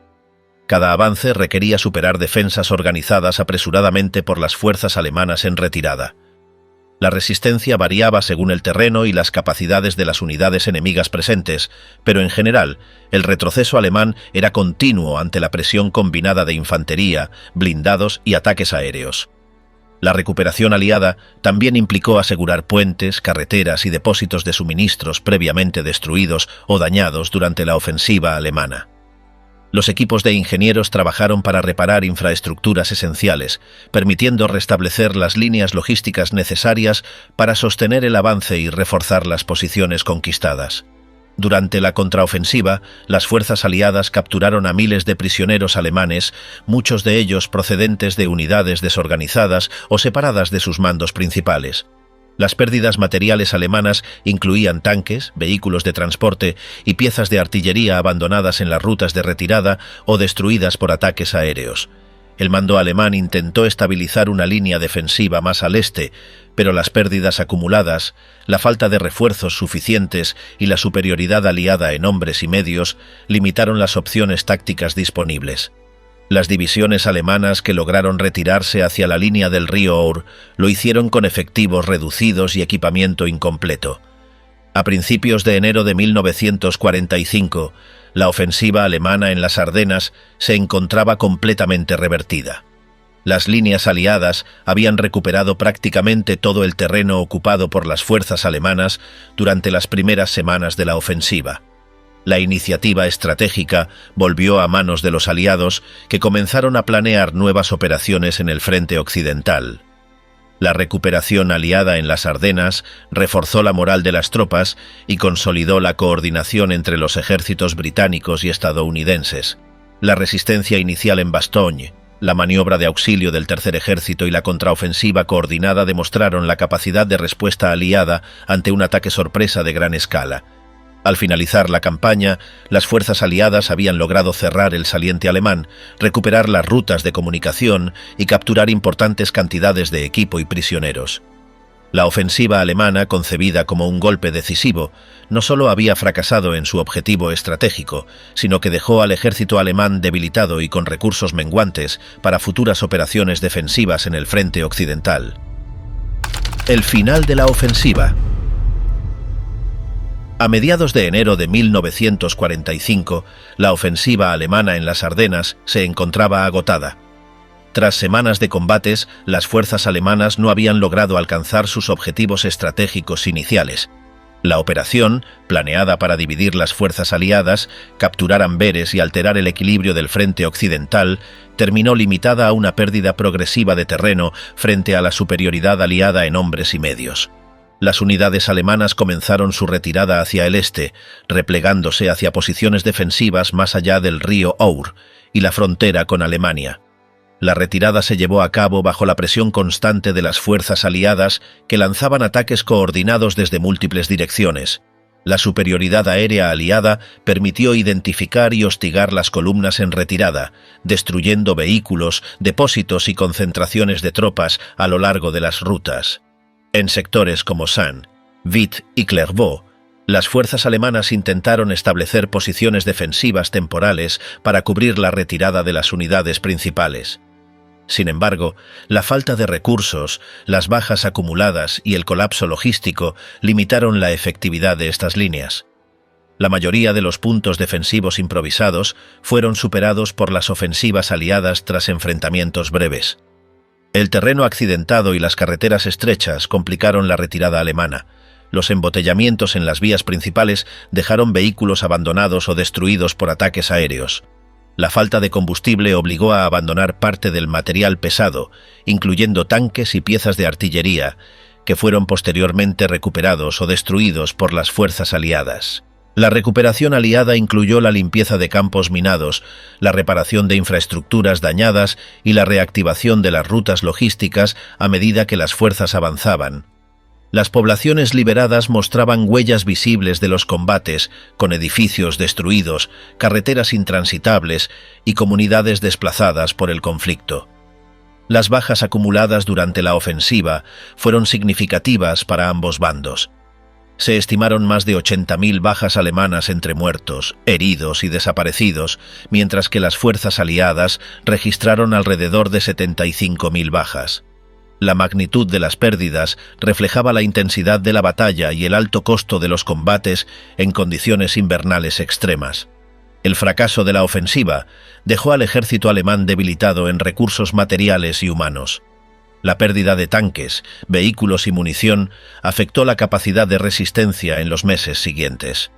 Cada avance requería superar defensas organizadas apresuradamente por las fuerzas alemanas en retirada. La resistencia variaba según el terreno y las capacidades de las unidades enemigas presentes, pero en general, el retroceso alemán era continuo ante la presión combinada de infantería, blindados y ataques aéreos. La recuperación aliada también implicó asegurar puentes, carreteras y depósitos de suministros previamente destruidos o dañados durante la ofensiva alemana. Los equipos de ingenieros trabajaron para reparar infraestructuras esenciales, permitiendo restablecer las líneas logísticas necesarias para sostener el avance y reforzar las posiciones conquistadas. Durante la contraofensiva, las fuerzas aliadas capturaron a miles de prisioneros alemanes, muchos de ellos procedentes de unidades desorganizadas o separadas de sus mandos principales. Las pérdidas materiales alemanas incluían tanques, vehículos de transporte y piezas de artillería abandonadas en las rutas de retirada o destruidas por ataques aéreos. El mando alemán intentó estabilizar una línea defensiva más al este, pero las pérdidas acumuladas, la falta de refuerzos suficientes y la superioridad aliada en hombres y medios limitaron las opciones tácticas disponibles. Las divisiones alemanas que lograron retirarse hacia la línea del río Our lo hicieron con efectivos reducidos y equipamiento incompleto. A principios de enero de 1945, la ofensiva alemana en las Ardenas se encontraba completamente revertida. Las líneas aliadas habían recuperado prácticamente todo el terreno ocupado por las fuerzas alemanas durante las primeras semanas de la ofensiva. La iniciativa estratégica volvió a manos de los aliados, que comenzaron a planear nuevas operaciones en el frente occidental. La recuperación aliada en las Ardenas reforzó la moral de las tropas y consolidó la coordinación entre los ejércitos británicos y estadounidenses. La resistencia inicial en Bastogne, la maniobra de auxilio del Tercer Ejército y la contraofensiva coordinada demostraron la capacidad de respuesta aliada ante un ataque sorpresa de gran escala. Al finalizar la campaña, las fuerzas aliadas habían logrado cerrar el saliente alemán, recuperar las rutas de comunicación y capturar importantes cantidades de equipo y prisioneros. La ofensiva alemana, concebida como un golpe decisivo, no solo había fracasado en su objetivo estratégico, sino que dejó al ejército alemán debilitado y con recursos menguantes para futuras operaciones defensivas en el frente occidental. El final de la ofensiva. A mediados de enero de 1945, la ofensiva alemana en las Ardenas se encontraba agotada. Tras semanas de combates, las fuerzas alemanas no habían logrado alcanzar sus objetivos estratégicos iniciales. La operación, planeada para dividir las fuerzas aliadas, capturar Amberes y alterar el equilibrio del frente occidental, terminó limitada a una pérdida progresiva de terreno frente a la superioridad aliada en hombres y medios. Las unidades alemanas comenzaron su retirada hacia el este, replegándose hacia posiciones defensivas más allá del río Our y la frontera con Alemania. La retirada se llevó a cabo bajo la presión constante de las fuerzas aliadas, que lanzaban ataques coordinados desde múltiples direcciones. La superioridad aérea aliada permitió identificar y hostigar las columnas en retirada, destruyendo vehículos, depósitos y concentraciones de tropas a lo largo de las rutas. En sectores como Saint, Witt y Clairvaux, las fuerzas alemanas intentaron establecer posiciones defensivas temporales para cubrir la retirada de las unidades principales. Sin embargo, la falta de recursos, las bajas acumuladas y el colapso logístico limitaron la efectividad de estas líneas. La mayoría de los puntos defensivos improvisados fueron superados por las ofensivas aliadas tras enfrentamientos breves. El terreno accidentado y las carreteras estrechas complicaron la retirada alemana. Los embotellamientos en las vías principales dejaron vehículos abandonados o destruidos por ataques aéreos. La falta de combustible obligó a abandonar parte del material pesado, incluyendo tanques y piezas de artillería, que fueron posteriormente recuperados o destruidos por las fuerzas aliadas. La recuperación aliada incluyó la limpieza de campos minados, la reparación de infraestructuras dañadas y la reactivación de las rutas logísticas a medida que las fuerzas avanzaban. Las poblaciones liberadas mostraban huellas visibles de los combates, con edificios destruidos, carreteras intransitables y comunidades desplazadas por el conflicto. Las bajas acumuladas durante la ofensiva fueron significativas para ambos bandos. Se estimaron más de 80.000 bajas alemanas entre muertos, heridos y desaparecidos, mientras que las fuerzas aliadas registraron alrededor de 75.000 bajas. La magnitud de las pérdidas reflejaba la intensidad de la batalla y el alto costo de los combates en condiciones invernales extremas. El fracaso de la ofensiva dejó al ejército alemán debilitado en recursos materiales y humanos. La pérdida de tanques, vehículos y munición afectó la capacidad de resistencia en los meses siguientes.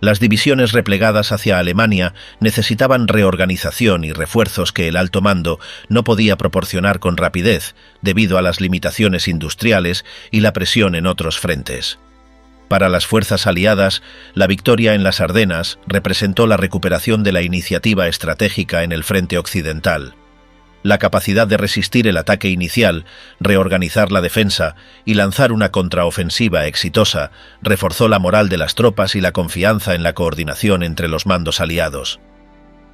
Las divisiones replegadas hacia Alemania necesitaban reorganización y refuerzos que el alto mando no podía proporcionar con rapidez debido a las limitaciones industriales y la presión en otros frentes. Para las fuerzas aliadas, la victoria en las Ardenas representó la recuperación de la iniciativa estratégica en el frente occidental. La capacidad de resistir el ataque inicial, reorganizar la defensa y lanzar una contraofensiva exitosa reforzó la moral de las tropas y la confianza en la coordinación entre los mandos aliados.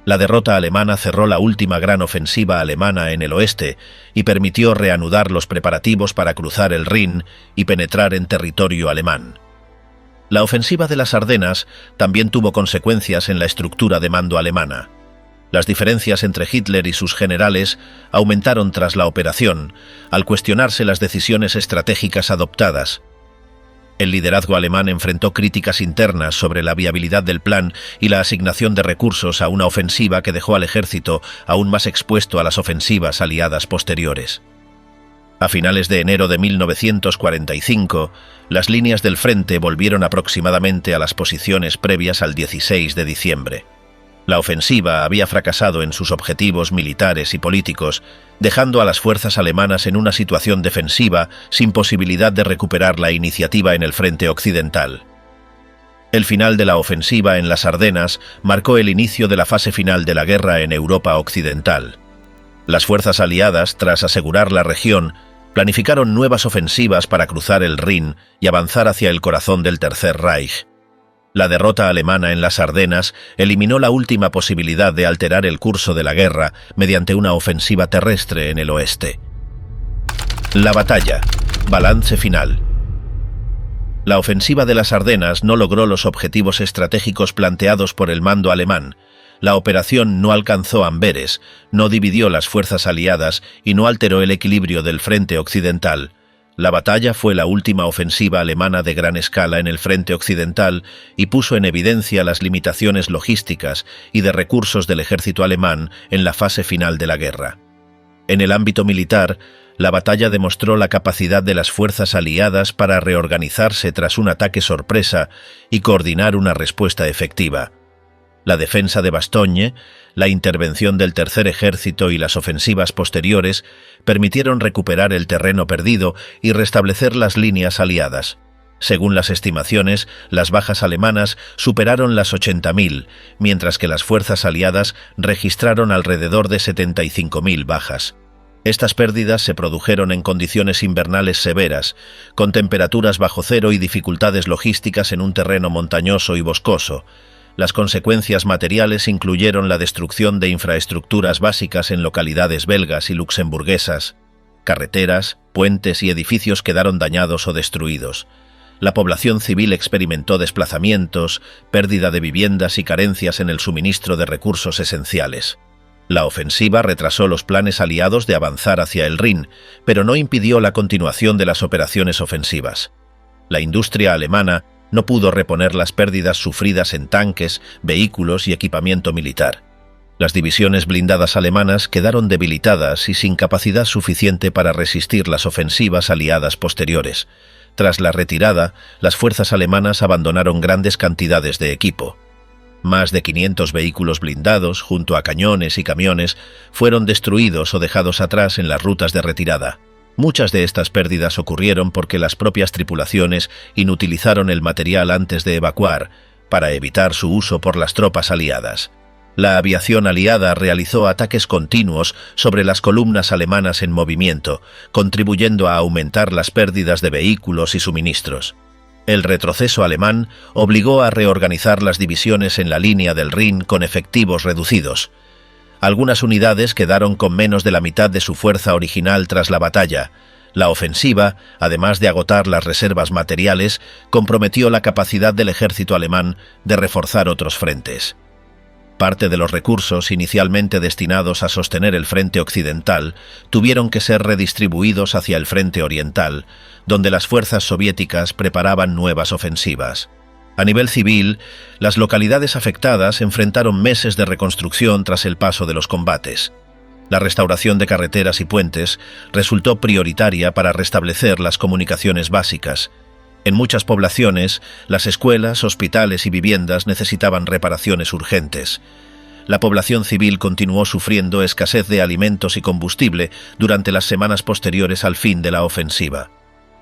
La derrota alemana cerró la última gran ofensiva alemana en el oeste y permitió reanudar los preparativos para cruzar el Rin y penetrar en territorio alemán. La ofensiva de las Ardenas también tuvo consecuencias en la estructura de mando alemana. Las diferencias entre Hitler y sus generales aumentaron tras la operación, al cuestionarse las decisiones estratégicas adoptadas. El liderazgo alemán enfrentó críticas internas sobre la viabilidad del plan y la asignación de recursos a una ofensiva que dejó al ejército aún más expuesto a las ofensivas aliadas posteriores. A finales de enero de 1945, las líneas del frente volvieron aproximadamente a las posiciones previas al 16 de diciembre. La ofensiva había fracasado en sus objetivos militares y políticos, dejando a las fuerzas alemanas en una situación defensiva sin posibilidad de recuperar la iniciativa en el frente occidental. El final de la ofensiva en las Ardenas marcó el inicio de la fase final de la guerra en Europa occidental. Las fuerzas aliadas, tras asegurar la región, planificaron nuevas ofensivas para cruzar el Rin y avanzar hacia el corazón del Tercer Reich. La derrota alemana en las Ardenas eliminó la última posibilidad de alterar el curso de la guerra mediante una ofensiva terrestre en el oeste. La batalla. Balance final. La ofensiva de las Ardenas no logró los objetivos estratégicos planteados por el mando alemán. La operación no alcanzó Amberes, no dividió las fuerzas aliadas y no alteró el equilibrio del frente occidental. La batalla fue la última ofensiva alemana de gran escala en el frente occidental y puso en evidencia las limitaciones logísticas y de recursos del ejército alemán en la fase final de la guerra. En el ámbito militar, la batalla demostró la capacidad de las fuerzas aliadas para reorganizarse tras un ataque sorpresa y coordinar una respuesta efectiva. La defensa de Bastogne, la intervención del Tercer Ejército y las ofensivas posteriores permitieron recuperar el terreno perdido y restablecer las líneas aliadas. Según las estimaciones, las bajas alemanas superaron las 80.000, mientras que las fuerzas aliadas registraron alrededor de 75.000 bajas. Estas pérdidas se produjeron en condiciones invernales severas, con temperaturas bajo cero y dificultades logísticas en un terreno montañoso y boscoso. Las consecuencias materiales incluyeron la destrucción de infraestructuras básicas en localidades belgas y luxemburguesas. Carreteras, puentes y edificios quedaron dañados o destruidos. La población civil experimentó desplazamientos, pérdida de viviendas y carencias en el suministro de recursos esenciales. La ofensiva retrasó los planes aliados de avanzar hacia el Rin, pero no impidió la continuación de las operaciones ofensivas. La industria alemana no pudo reponer las pérdidas sufridas en tanques, vehículos y equipamiento militar. Las divisiones blindadas alemanas quedaron debilitadas y sin capacidad suficiente para resistir las ofensivas aliadas posteriores. Tras la retirada, las fuerzas alemanas abandonaron grandes cantidades de equipo. Más de 500 vehículos blindados, junto a cañones y camiones, fueron destruidos o dejados atrás en las rutas de retirada. Muchas de estas pérdidas ocurrieron porque las propias tripulaciones inutilizaron el material antes de evacuar, para evitar su uso por las tropas aliadas. La aviación aliada realizó ataques continuos sobre las columnas alemanas en movimiento, contribuyendo a aumentar las pérdidas de vehículos y suministros. El retroceso alemán obligó a reorganizar las divisiones en la línea del Rin con efectivos reducidos. Algunas unidades quedaron con menos de la mitad de su fuerza original tras la batalla. La ofensiva, además de agotar las reservas materiales, comprometió la capacidad del ejército alemán de reforzar otros frentes. Parte de los recursos inicialmente destinados a sostener el frente occidental tuvieron que ser redistribuidos hacia el frente oriental, donde las fuerzas soviéticas preparaban nuevas ofensivas. A nivel civil, las localidades afectadas enfrentaron meses de reconstrucción tras el paso de los combates. La restauración de carreteras y puentes resultó prioritaria para restablecer las comunicaciones básicas. En muchas poblaciones, las escuelas, hospitales y viviendas necesitaban reparaciones urgentes. La población civil continuó sufriendo escasez de alimentos y combustible durante las semanas posteriores al fin de la ofensiva.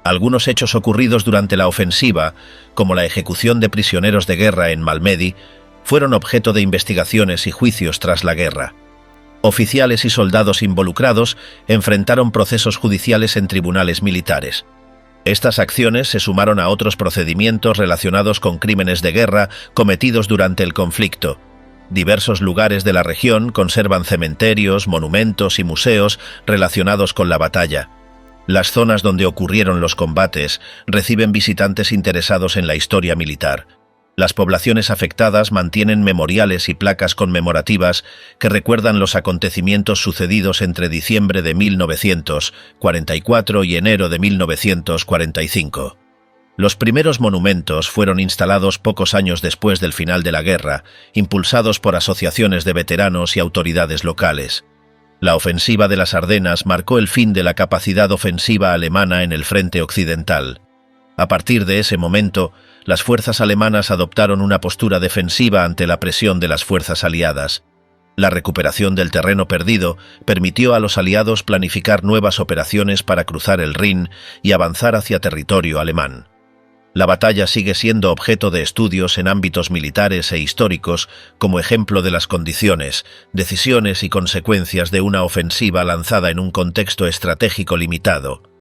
Algunos hechos ocurridos durante la ofensiva, como la ejecución de prisioneros de guerra en Malmedy, fueron objeto de investigaciones y juicios tras la guerra. Oficiales y soldados involucrados enfrentaron procesos judiciales en tribunales militares. Estas acciones se sumaron a otros procedimientos relacionados con crímenes de guerra cometidos durante el conflicto. Diversos lugares de la región conservan cementerios, monumentos y museos relacionados con la batalla. Las zonas donde ocurrieron los combates reciben visitantes interesados en la historia militar. Las poblaciones afectadas mantienen memoriales y placas conmemorativas que recuerdan los acontecimientos sucedidos entre diciembre de 1944 y enero de 1945. Los primeros monumentos fueron instalados pocos años después del final de la guerra, impulsados por asociaciones de veteranos y autoridades locales. La ofensiva de las Ardenas marcó el fin de la capacidad ofensiva alemana en el frente occidental. A partir de ese momento, las fuerzas alemanas adoptaron una postura defensiva ante la presión de las fuerzas aliadas. La recuperación del terreno perdido permitió a los aliados planificar nuevas operaciones para cruzar el Rin y avanzar hacia territorio alemán. La batalla sigue siendo objeto de estudios en ámbitos militares e históricos como ejemplo de las condiciones, decisiones y consecuencias de una ofensiva lanzada en un contexto estratégico limitado.